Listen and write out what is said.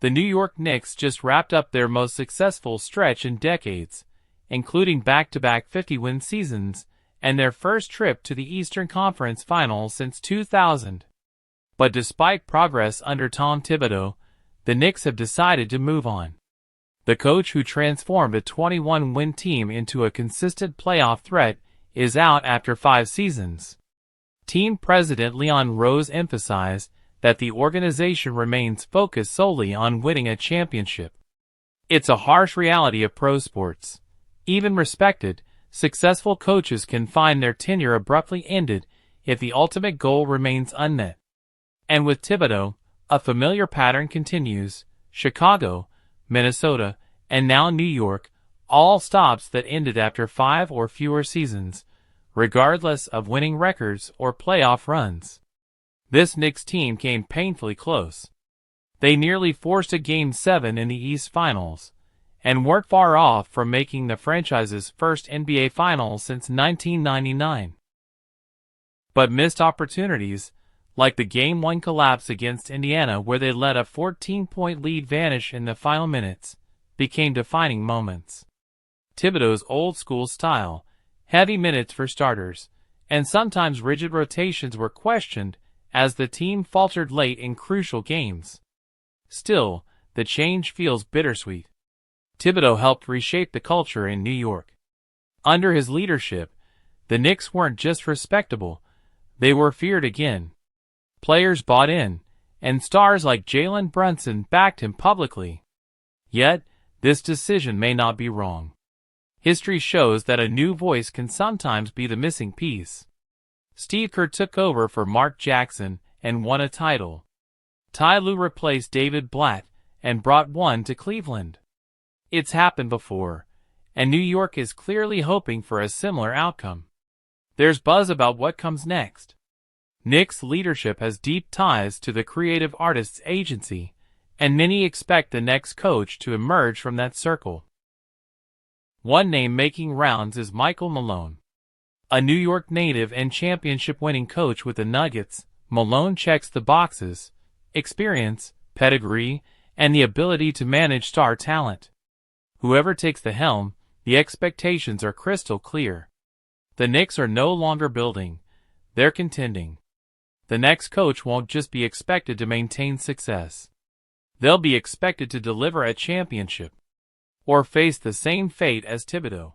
The New York Knicks just wrapped up their most successful stretch in decades, including back-to-back 50-win seasons and their first trip to the Eastern Conference Finals since 2000. But despite progress under Tom Thibodeau, the Knicks have decided to move on. The coach who transformed a 21-win team into a consistent playoff threat is out after 5 seasons. Team president Leon Rose emphasized that the organization remains focused solely on winning a championship. It's a harsh reality of pro sports. Even respected, successful coaches can find their tenure abruptly ended if the ultimate goal remains unmet. And with Thibodeau, a familiar pattern continues. Chicago, Minnesota, and now New York, all stops that ended after 5 or fewer seasons, regardless of winning records or playoff runs. This Knicks team came painfully close. They nearly forced a Game 7 in the East Finals, and weren't far off from making the franchise's first NBA Finals since 1999. But missed opportunities, like the Game 1 collapse against Indiana where they let a 14-point lead vanish in the final minutes, became defining moments. Thibodeau's old-school style, heavy minutes for starters, and sometimes rigid rotations were questioned as the team faltered late in crucial games. Still, the change feels bittersweet. Thibodeau helped reshape the culture in New York. Under his leadership, the Knicks weren't just respectable, they were feared again. Players bought in, and stars like Jalen Brunson backed him publicly. Yet, this decision may not be wrong. History shows that a new voice can sometimes be the missing piece. Steve Kerr took over for Mark Jackson and won a title. Ty Lue replaced David Blatt and brought one to Cleveland. It's happened before, and New York is clearly hoping for a similar outcome. There's buzz about what comes next. Knicks leadership has deep ties to the Creative Artists Agency, and many expect the next coach to emerge from that circle. One name making rounds is Michael Malone. A New York native and championship-winning coach with the Nuggets, Malone checks the boxes: experience, pedigree, and the ability to manage star talent. Whoever takes the helm, the expectations are crystal clear. The Knicks are no longer building, they're contending. The next coach won't just be expected to maintain success. They'll be expected to deliver a championship, or face the same fate as Thibodeau.